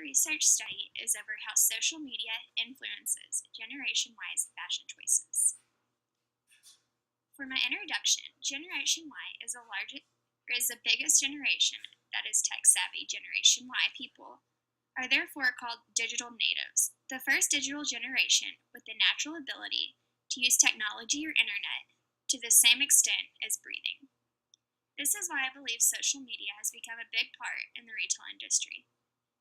research study is over how social media influences Generation Y's fashion choices. For my introduction, Generation Y is the biggest generation that is tech-savvy. Generation Y people are therefore called digital natives, the first digital generation with the natural ability to use technology or internet to the same extent as breathing. This is why I believe social media has become a big part in the retail industry.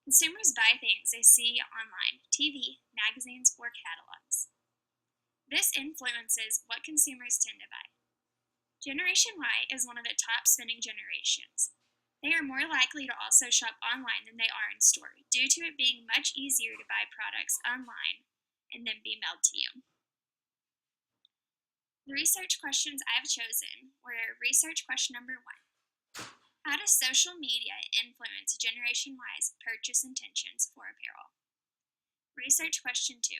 Consumers buy things they see online, TV, magazines, or catalogs. This influences what consumers tend to buy. Generation Y is one of the top spending generations. They are more likely to also shop online than they are in store, due to it being much easier to buy products online and then be mailed to you. The research questions I have chosen were research question number 1. How does social media influence Generation Y's purchase intentions for apparel? Research question 2.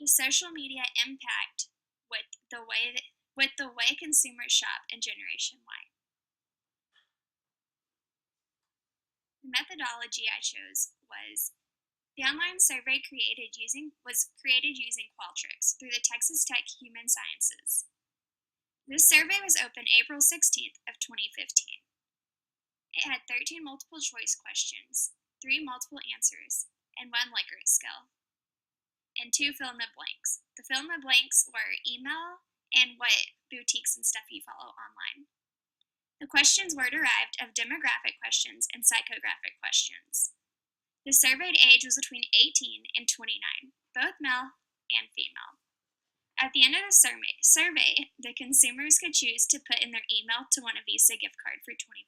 Does social media impact with the way consumers shop in Generation Y? The methodology I chose was the online survey was created using Qualtrics through the Texas Tech Human Sciences. This survey was open April 16th of 2015. It had 13 multiple choice questions, 3 multiple answers, and 1 Likert scale, and 2 fill in the blanks. The fill in the blanks were email and what boutiques and stuff you follow online. The questions were derived of demographic questions and psychographic questions. The surveyed age was between 18 and 29, both male and female. At the end of the survey, the consumers could choose to put in their email to win a Visa gift card for $25.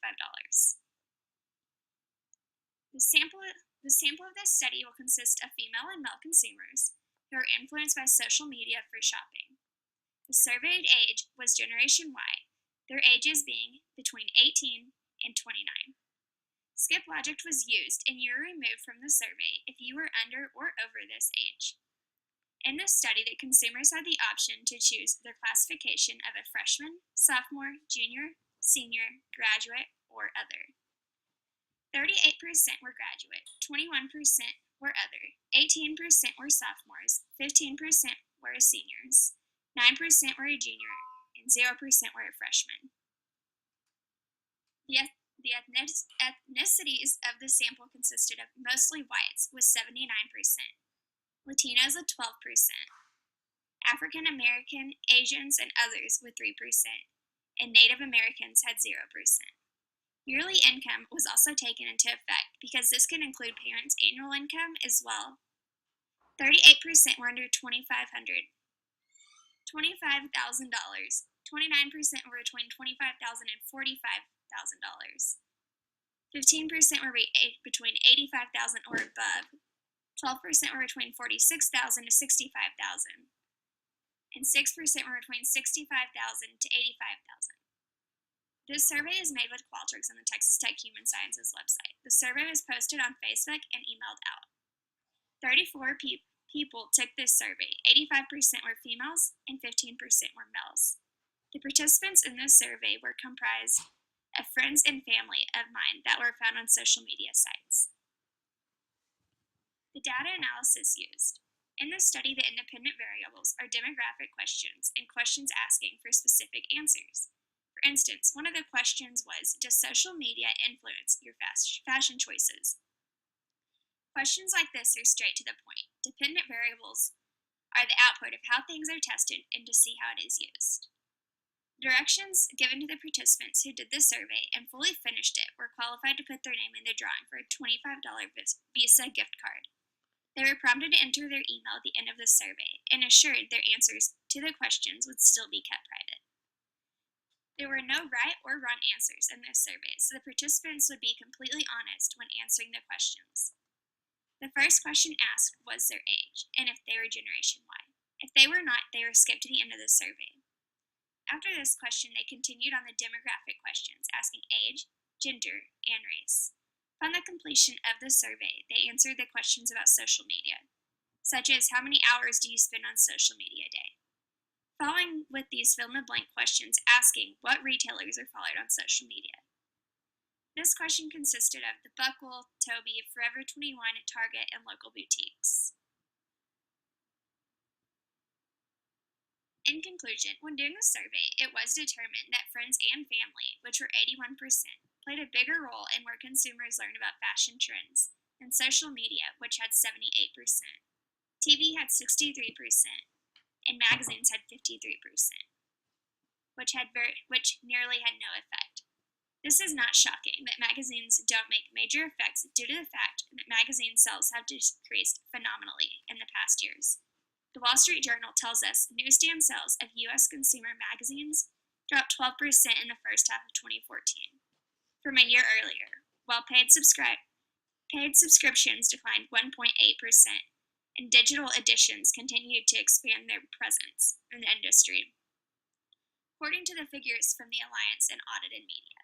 The sample of this study will consist of female and male consumers who are influenced by social media for shopping. The surveyed age was Generation Y, their ages being between 18 and 29. Skip logic was used, and you were removed from the survey if you were under or over this age. In this study, the consumers had the option to choose their classification of a freshman, sophomore, junior, senior, graduate, or other. 38% were graduate, 21% were other, 18% were sophomores, 15% were seniors, 9% were a junior, and 0% were a freshman. The ethnicities of the sample consisted of mostly whites with 79%, Latinos with 12%, African American, Asians, and others with 3%, and Native Americans had 0%. Yearly income was also taken into effect because this can include parents' annual income as well. 38% were under $25,000, 29% were between $25,000 and $45,000, 15% were between $85,000 or above, 12% were between $46,000 to $65,000, and 6% were between $65,000 to $85,000. This survey is made with Qualtrics on the Texas Tech Human Sciences website. The survey was posted on Facebook and emailed out. 34 people took this survey. 85% were females and 15% were males. The participants in this survey were comprised of friends and family of mine that were found on social media sites. The data analysis used. In this study, the independent variables are demographic questions and questions asking for specific answers. For instance, one of the questions was, does social media influence your fashion choices? Questions like this are straight to the point. Dependent variables are the output of how things are tested and to see how it is used. Directions given to the participants who did this survey and fully finished it were qualified to put their name in the drawing for a $25 Visa gift card. They were prompted to enter their email at the end of the survey and assured their answers to the questions would still be kept private. There were no right or wrong answers in this survey, so the participants would be completely honest when answering the questions. The first question asked was their age, and if they were Generation Y. If they were not, they were skipped to the end of the survey. After this question, they continued on the demographic questions, asking age, gender, and race. Upon the completion of the survey, they answered the questions about social media, such as how many hours do you spend on social media a day? Following with these fill-in-the-blank questions asking what retailers are followed on social media. This question consisted of the Buckle, Toby, Forever 21, Target, and local boutiques. In conclusion, when doing the survey, it was determined that friends and family, which were 81%, played a bigger role in where consumers learn about fashion trends than social media, which had 78%. TV had 63%, and magazines had 53%, which nearly had no effect. This is not shocking that magazines don't make major effects due to the fact that magazine sales have decreased phenomenally in the past years. The Wall Street Journal tells us newsstand sales of U.S. consumer magazines dropped 12% in the first half of 2014 from a year earlier, while paid subscriptions declined 1.8%, and digital editions continued to expand their presence in the industry, according to the figures from the Alliance and Audited Media.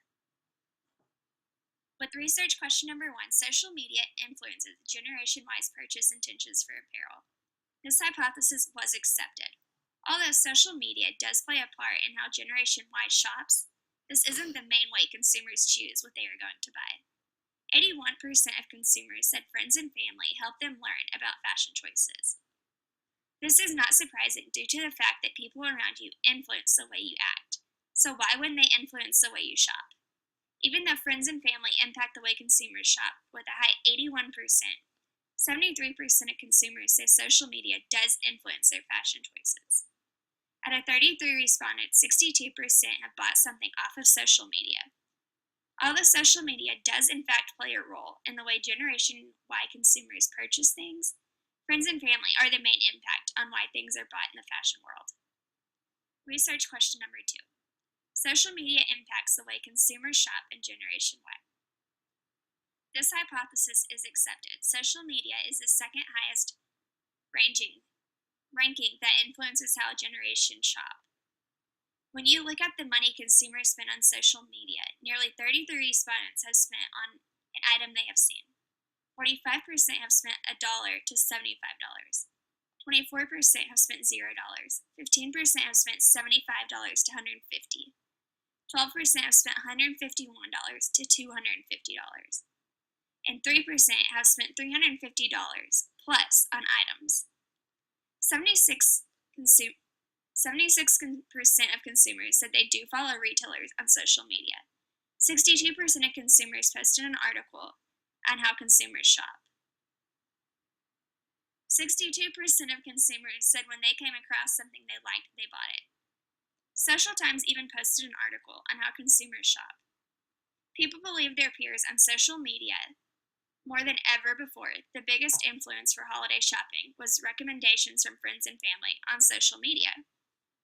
With research question number 1, social media influences Generation Y's purchase intentions for apparel. This hypothesis was accepted. Although social media does play a part in how Generation Y shops, this isn't the main way consumers choose what they are going to buy. 81% of consumers said friends and family help them learn about fashion choices. This is not surprising due to the fact that people around you influence the way you act. So why wouldn't they influence the way you shop? Even though friends and family impact the way consumers shop, with a high 81%, 73% of consumers say social media does influence their fashion choices. Out of 33 respondents, 62% have bought something off of social media. Although social media does in fact play a role in the way Generation Y consumers purchase things, friends and family are the main impact on why things are bought in the fashion world. Research question number 2. Social media impacts the way consumers shop in Generation Y. This hypothesis is accepted. Social media is the second highest ranking that influences how a generation shop. When you look at the money consumers spend on social media, nearly 33 respondents have spent on an item they have seen. 45% have spent $1 to $75. 24% have spent $0. 15% have spent $75 to $150. 12% have spent $151 to $250. And 3% have spent $350 plus on items. 76% of consumers said they do follow retailers on social media. 62% of consumers posted an article on how consumers shop. 62% of consumers said when they came across something they liked, they bought it. Social Times even posted an article on how consumers shop. People believe their peers on social media more than ever before. The biggest influence for holiday shopping was recommendations from friends and family on social media,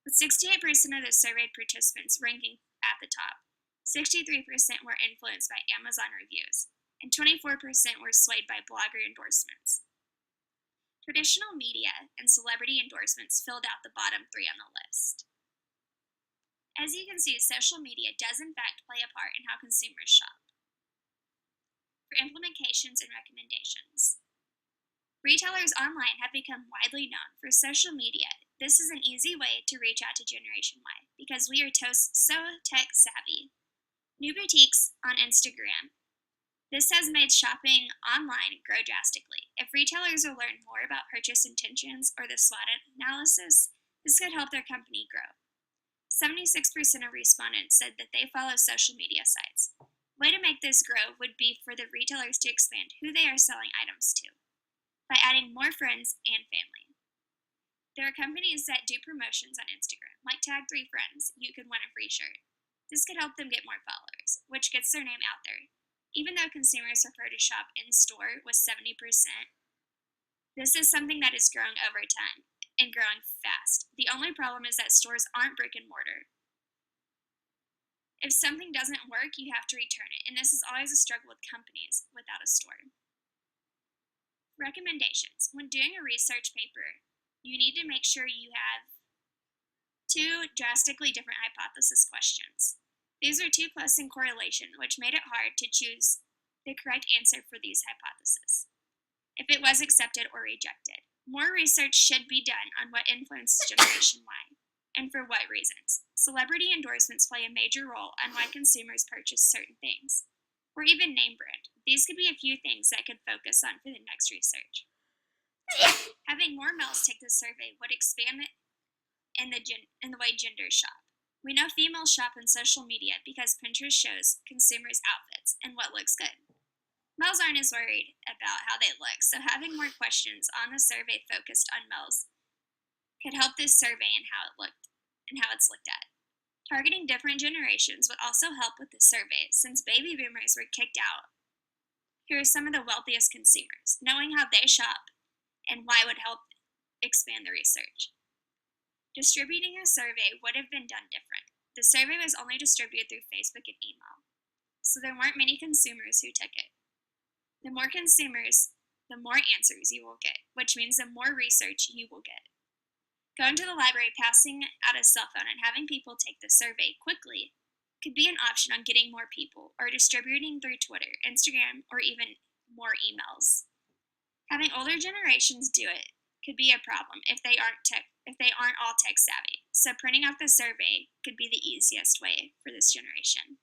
with 68% of the surveyed participants ranking at the top. 63% were influenced by Amazon reviews, and 24% were swayed by blogger endorsements. Traditional media and celebrity endorsements filled out the bottom 3 on the list. As you can see, social media does in fact play a part in how consumers shop. For implications and recommendations. Retailers online have become widely known for social media. This is an easy way to reach out to Generation Y because we are so tech savvy. New boutiques on Instagram. This has made shopping online grow drastically. If retailers will learn more about purchase intentions or the SWOT analysis, this could help their company grow. 76% of respondents said that they follow social media sites. Way to make this grow would be for the retailers to expand who they are selling items to by adding more friends and family. There are companies that do promotions on Instagram, like Tag 3 Friends, you can win a free shirt. This could help them get more followers, which gets their name out there. Even though consumers prefer to shop in store with 70%, this is something that is growing over time and growing fast. The only problem is that stores aren't brick and mortar. If something doesn't work, you have to return it, and this is always a struggle with companies without a store. Recommendations. When doing a research paper, you need to make sure you have 2 drastically different hypothesis questions. These are too close in correlation, which made it hard to choose the correct answer for these hypotheses, if it was accepted or rejected. More research should be done on what influences Generation Y, and for what reasons. Celebrity endorsements play a major role on why consumers purchase certain things. or even name brand. These could be a few things that could focus on for the next research. Having more males take the survey would expand it in the way genders shop. We know females shop on social media because Pinterest shows consumers outfits and what looks good. Males aren't as worried about how they look, so having more questions on the survey focused on males could help this survey and how it's looked at. Targeting different generations would also help with the survey since baby boomers were kicked out. Here are some of the wealthiest consumers. Knowing how they shop and why would help expand the research. Distributing a survey would have been done different. The survey was only distributed through Facebook and email, so there weren't many consumers who took it. The more consumers, the more answers you will get, which means the more research you will get. Going to the library, passing out a cell phone, and having people take the survey quickly could be an option on getting more people, or distributing through Twitter, Instagram, or even more emails. Having older generations do it could be a problem if they aren't all tech savvy. So printing out the survey could be the easiest way for this generation.